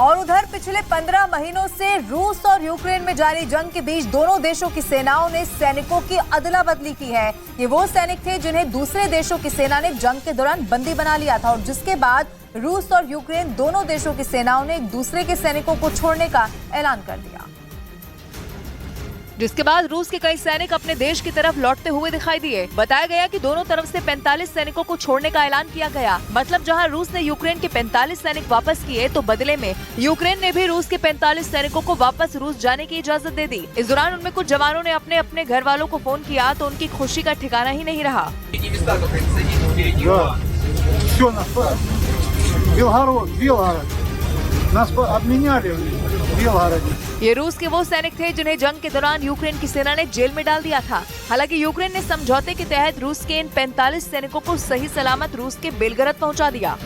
और उधर पिछले 15 महीनों से रूस और यूक्रेन में जारी जंग के बीच दोनों देशों की सेनाओं ने सैनिकों की अदला बदली की है। ये वो सैनिक थे जिन्हें दूसरे देशों की सेना ने जंग के दौरान बंदी बना लिया था और जिसके बाद रूस और यूक्रेन दोनों देशों की सेनाओं ने एक दूसरे के सैनिकों को छोड़ने का ऐलान कर दिया, जिसके बाद रूस के कई सैनिक अपने देश की तरफ लौटते हुए दिखाई दिए। बताया गया कि दोनों तरफ से 45 सैनिकों को छोड़ने का ऐलान किया गया। मतलब जहां रूस ने यूक्रेन के 45 सैनिक वापस किए तो बदले में यूक्रेन ने भी रूस के 45 सैनिकों को वापस रूस जाने की इजाजत दे दी। इस दौरान उनमें कुछ जवानों ने अपने अपने घर वालों को फोन किया तो उनकी खुशी का ठिकाना ही नहीं रहा। ये रूस के वो सैनिक थे जिन्हें जंग के दौरान यूक्रेन की सेना ने जेल में डाल दिया था। हालांकि यूक्रेन ने समझौते के तहत रूस के इन 45 सैनिकों को सही सलामत रूस के बेलगरद पहुंचा दिया।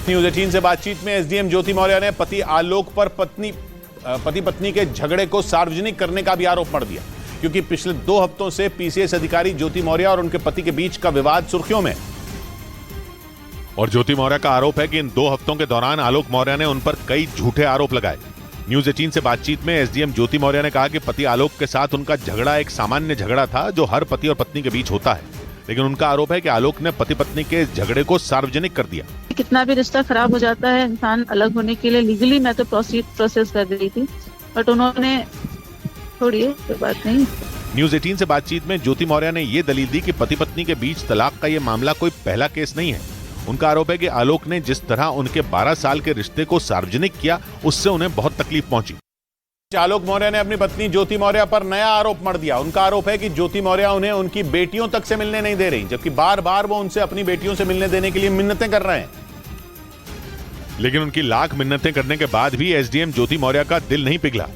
न्यूज़ 18 से बातचीत में एसडीएम ज्योति मौर्य ने पति आलोक पर पति पत्नी के झगड़े को सार्वजनिक करने का भी आरोप मढ़ दिया, क्योंकि पिछले 2 हफ्तों से पीसीएस अधिकारी ज्योति मौर्य और उनके पति के बीच का विवाद सुर्खियों में। और ज्योति मौर्य का आरोप है कि इन 2 हफ्तों के दौरान आलोक मौर्य ने उन पर कई झूठे आरोप लगाए। न्यूज़ 18 से बातचीत में एसडीएम ज्योति मौर्य ने कहा कि पति आलोक के साथ उनका झगड़ा एक सामान्य झगड़ा था जो हर पति और पत्नी के बीच होता है, लेकिन उनका आरोप है कि आलोक ने पति पत्नी के झगड़े को सार्वजनिक कर दिया। कितना भी रिश्ता खराब हो जाता है, इंसान अलग होने के लिए लीगली मैं तो प्रोसेस कर रही थी, बट उन्होंने छोड़िए, कोई बात नहीं। न्यूज़ 18 से बातचीत में ज्योति मौर्य ने ये दलील दी कि पति पत्नी के बीच तलाक का ये मामला कोई पहला केस नहीं है। उनका आरोप है कि आलोक ने जिस तरह उनके 12 साल के रिश्ते को सार्वजनिक किया उससे उन्हें बहुत तकलीफ पहुंची। आलोक मौर्य ने अपनी पत्नी ज्योति मौर्य पर नया आरोप मढ़ दिया। उनका आरोप है कि ज्योति मौर्य उन्हें उनकी बेटियों तक से मिलने नहीं दे रही, जबकि बार बार वो उनसे अपनी बेटियों से मिलने देने के लिए मिन्नतें कर रहे हैं। लेकिन उनकी लाख मिन्नतें करने के बाद भी एसडीएम ज्योति मौर्य का दिल नहीं पिघला।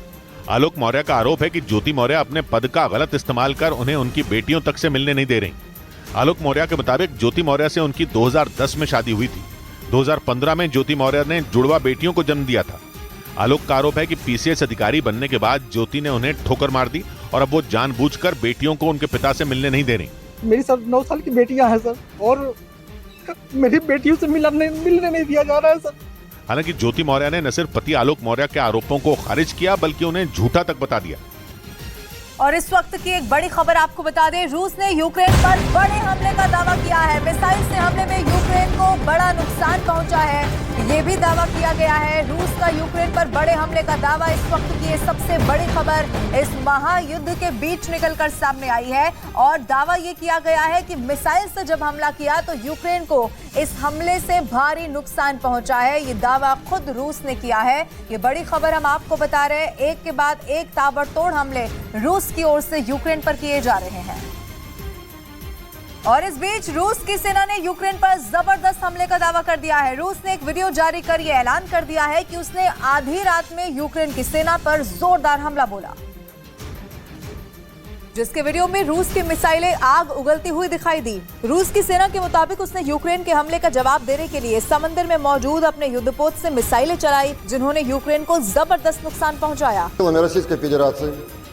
आलोक मौर्य का आरोप है कि ज्योति मौर्य अपने पद का गलत इस्तेमाल कर उन्हें उनकी बेटियों तक से मिलने नहीं दे रही। आलोक मौर्य के मुताबिक ज्योति मौर्य से उनकी 2010 में शादी हुई थी। 2015 में ज्योति मौर्य ने जुड़वा बेटियों को जन्म दिया था। आलोक का आरोप है कि पीसीएस अधिकारी बनने के बाद ज्योति ने उन्हें ठोकर मार दी और अब वो जानबूझकर बेटियों को उनके पिता से मिलने नहीं दे रही। मेरी 9 साल की बेटियां हैं सर, और मेरी बेटियों से मिलने नहीं दिया जा रहा है सर। हालांकि ज्योति मौर्य ने न सिर्फ पति आलोक मौर्य के आरोपों को खारिज किया बल्कि उन्हें झूठा तक बता दिया। और इस वक्त की एक बड़ी खबर आपको बता दें, रूस ने यूक्रेन पर बड़े हमले का दावा किया है। मिसाइल से हमले में यूक्रेन को बड़ा नुकसान पहुंचा है, ये भी दावा किया गया है। रूस का यूक्रेन पर बड़े हमले का दावा इस वक्त की ये सबसे बड़ी खबर इस महायुद्ध के बीच निकलकर सामने आई है। और दावा ये किया गया है कि मिसाइल से जब हमला किया तो यूक्रेन को इस हमले से भारी नुकसान पहुंचा है। ये दावा खुद रूस ने किया है। ये बड़ी खबर हम आपको बता रहे हैं। एक के बाद एक ताबड़तोड़ हमले रूस की ओर से यूक्रेन पर किए जा रहे हैं। और इस बीच रूस की सेना ने यूक्रेन पर जबरदस्त हमले का दावा कर दिया है। रूस ने एक वीडियो जारी कर यह ऐलान कर दिया है कि उसने आधी रात में यूक्रेन की सेना पर जोरदार हमला बोला, जिसके वीडियो में रूस की मिसाइलें आग उगलती हुई दिखाई दी। रूस की सेना के मुताबिक उसने यूक्रेन के हमले का जवाब देने के लिए समंदर में मौजूद अपने युद्धपोत से मिसाइलें चलाई, जिन्होंने यूक्रेन को जबरदस्त नुकसान पहुंचाया।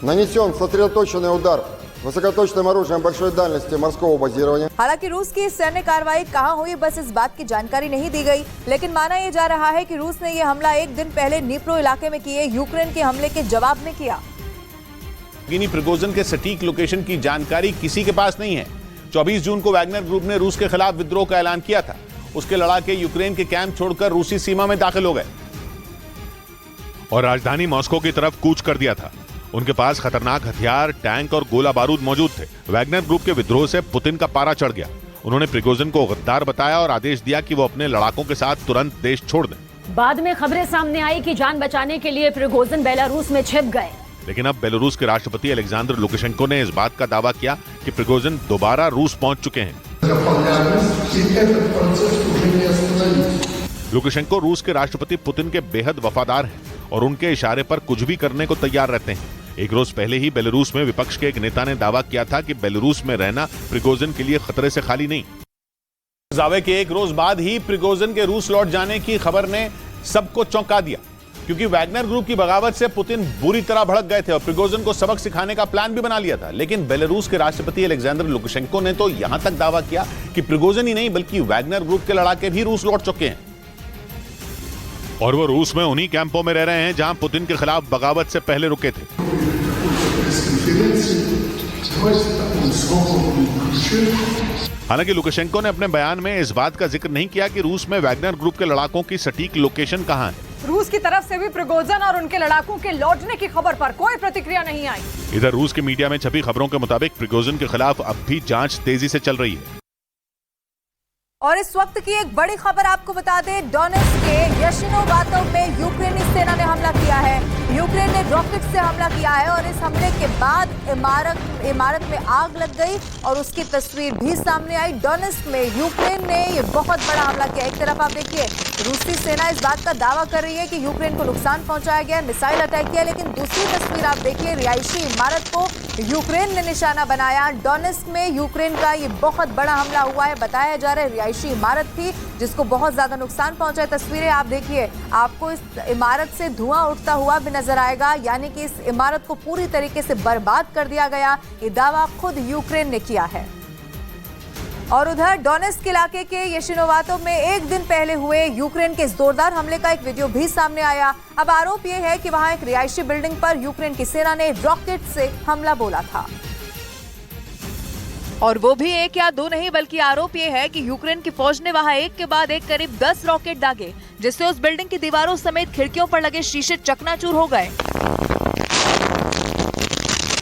नанесен сосредоточенный удар высокоточным оружием большой дальности морского базирования। हालांकि रूस की सैन्य कार्रवाई कहां हुई बस इस बात की जानकारी नहीं दी गई, लेकिन माना यह जा रहा है कि रूस ने यह हमला एक दिन पहले नीप्रो इलाके में किए यूक्रेन के हमले के जवाब में किया। प्रिगोजिन के सटीक लोकेशन की जानकारी किसी के पास नहीं है। 24 जून को वैगनर ग्रुप ने रूस के खिलाफ विद्रोह का ऐलान किया था। उसके लड़ाके यूक्रेन के कैंप छोड़कर रूसी सीमा में दाखिल हो गए और राजधानी मॉस्को की तरफ कूच कर दिया था। उनके पास खतरनाक हथियार, टैंक और गोला बारूद मौजूद थे। वैगनर ग्रुप के विद्रोह से पुतिन का पारा चढ़ गया। उन्होंने प्रिगोजिन को गद्दार बताया और आदेश दिया कि वो अपने लड़ाकों के साथ तुरंत देश छोड़ दें। बाद में खबरें सामने आई कि जान बचाने के लिए प्रिगोजिन बेलारूस में छिप गए। लेकिन अब बेलारूस के राष्ट्रपति अलेक्जेंडर लुकाशेंको ने इस बात का दावा किया कि प्रिगोजिन दोबारा रूस पहुंच चुके हैं। लुकाशेंको रूस के राष्ट्रपति पुतिन के बेहद वफादार हैं और उनके इशारे पर कुछ भी करने को तैयार रहते हैं। एक रोज पहले ही बेलारूस में विपक्ष के एक नेता ने दावा किया था कि बेलारूस में रहना प्रिगोजिन के लिए खतरे से खाली नहीं। दावे के एक रोज बाद ही प्रिगोजिन के रूस लौट जाने की खबर ने सबको चौंका दिया, क्योंकि वैगनर ग्रुप की बगावत से पुतिन बुरी तरह भड़क गए थे और प्रिगोजिन को सबक सिखाने का प्लान भी बना लिया था। लेकिन बेलारूस के राष्ट्रपति अलेक्जेंडर लुकाशेंको ने तो यहां तक दावा किया कि प्रिगोजिन ही नहीं बल्कि वैगनर ग्रुप के लड़ाके भी रूस लौट चुके हैं। और वो रूस में उन्हीं कैंपों में रह रहे हैं जहां पुतिन के खिलाफ बगावत से पहले रुके थे। हालांकि लुकाशेंको ने अपने बयान में इस बात का जिक्र नहीं किया कि रूस में वैगनर ग्रुप के लड़ाकों की सटीक लोकेशन कहां है। रूस की तरफ से भी प्रिगोजिन और उनके लड़ाकों के लौटने की खबर पर कोई प्रतिक्रिया नहीं आई। इधर रूस की मीडिया में छपी खबरों के मुताबिक प्रिगोजिन के खिलाफ अब भी जांच तेजी से चल रही है। और इस वक्त की एक बड़ी खबर आपको बता दें, डोनेट्स्क के यशिनोवातोव में यूक्रेनी सेना ने हमला किया है। यूक्रेन ने रॉकेट से हमला किया है और इस हमले के बाद इमारत में आग लग गई और उसकी तस्वीर भी सामने आई। डोनेट्स्क में यूक्रेन ने ये बहुत बड़ा हमला किया। एक तरफ आप देखिए रूसी सेना इस बात का दावा कर रही है कि यूक्रेन को नुकसान पहुंचाया गया, मिसाइल अटैक किया, लेकिन दूसरी तस्वीर आप देखिए रिहायशी इमारत को यूक्रेन ने निशाना बनाया। डोनेट्स्क में यूक्रेन का ये बहुत बड़ा हमला हुआ है। बताया जा रहा है रिहायशी इमारत थी जिसको बहुत ज्यादा नुकसान पहुंचा है। तस्वीरें आप देखिए, आपको इस इमारत से धुआं उठता हुआ भी नजर आएगा, यानी कि इस इमारत को पूरी तरीके से बर्बाद कर दिया गया। ये दावा खुद यूक्रेन ने किया है। और उधर डोनेट्स्क इलाके के यशिनोवातोव में एक दिन पहले हुए यूक्रेन के इस जोरदार हमले का एक वीडियो भी सामने आया। अब आरोप यह है कि वहां एक रिहायशी बिल्डिंग पर यूक्रेन की सेना ने रॉकेट से हमला बोला था। और वो भी एक या दो नहीं, बल्कि आरोप ये है कि यूक्रेन की फौज ने वहां एक के बाद एक करीब 10 रॉकेट दागे, जिससे उस बिल्डिंग की दीवारों समेत खिड़कियों पर लगे शीशे चकनाचूर हो गए।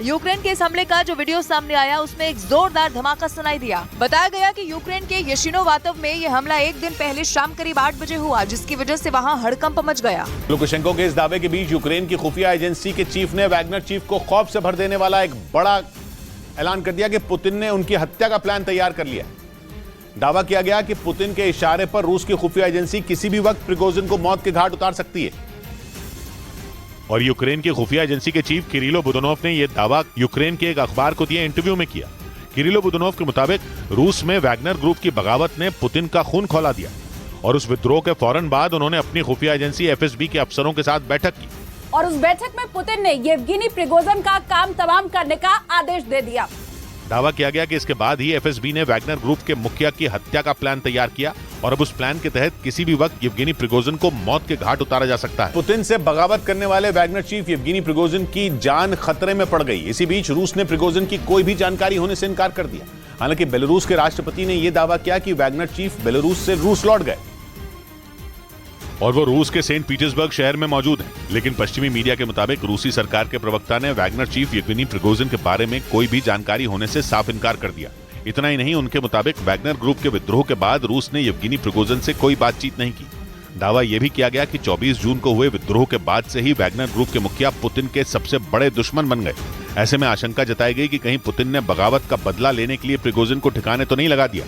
यूक्रेन के इस हमले का जो वीडियो सामने आया उसमें एक जोरदार धमाका सुनाई दिया। बताया गया कि यूक्रेन के यशिनोवातव में ये हमला एक दिन पहले शाम करीब 8 बजे हुआ, जिसकी वजह से वहां हड़कंप मच गया। लुकाशेंको के इस दावे के बीच यूक्रेन की खुफिया एजेंसी के चीफ ने वैगनर चीफ को खौफ से भर देने वाला एक बड़ा ऐलान कर दिया कि पुतिन ने उनकी हत्या का प्लान तैयार कर लिया। दावा किया गया कि पुतिन के इशारे पर रूस की खुफिया एजेंसी किसी भी वक्त प्रिगोजिन को मौत के घाट उतार सकती है। और यूक्रेन की खुफिया एजेंसी के चीफ किरिलो बुदानोव ने यह दावा यूक्रेन के एक अखबार को दिए इंटरव्यू में किया। किरिलो बुदानोव के मुताबिक रूस में वैगनर ग्रुप की बगावत ने पुतिन का खून खौला दिया और उस विद्रोह के फौरन बाद उन्होंने अपनी खुफिया एजेंसी एफएसबी के अफसरों के साथ बैठक की और उस बैठक में पुतिन ने येवगेनी प्रिगोजिन का काम तमाम करने का आदेश दे दिया। दावा किया गया कि इसके बाद ही एफएसबी ने वैगनर ग्रुप के मुखिया की हत्या का प्लान तैयार किया और अब उस प्लान के तहत किसी भी वक्त येवगेनी प्रिगोजिन को मौत के घाट उतारा जा सकता है। पुतिन से बगावत करने वाले वैगनर चीफ येवगेनी प्रिगोजिन की जान खतरे में पड़ गई। इसी बीच रूस ने प्रिगोजिन की कोई भी जानकारी होने से इनकार कर दिया। हालांकि बेलारूस के राष्ट्रपति ने यह दावा किया कि वैगनर चीफ बेलारूस से रूस लौट गए और वो रूस के सेंट पीटर्सबर्ग शहर में मौजूद हैं। लेकिन पश्चिमी मीडिया के मुताबिक रूसी सरकार के प्रवक्ता ने वैगनर चीफ येवगेनी प्रिगोजिन के बारे में कोई भी जानकारी होने से साफ इनकार कर दिया। इतना ही नहीं, उनके मुताबिक वैगनर ग्रुप के विद्रोह के बाद रूस ने येवगेनी प्रिगोजिन से कोई बातचीत नहीं की। दावा यह भी किया गया कि 24 जून को हुए विद्रोह के बाद से ही वैगनर ग्रुप के मुखिया पुतिन के सबसे बड़े दुश्मन बन गए। ऐसे में आशंका जताई गई कि कहीं पुतिन ने बगावत का बदला लेने के लिए प्रिगोजिन को ठिकाने तो नहीं लगा दिया।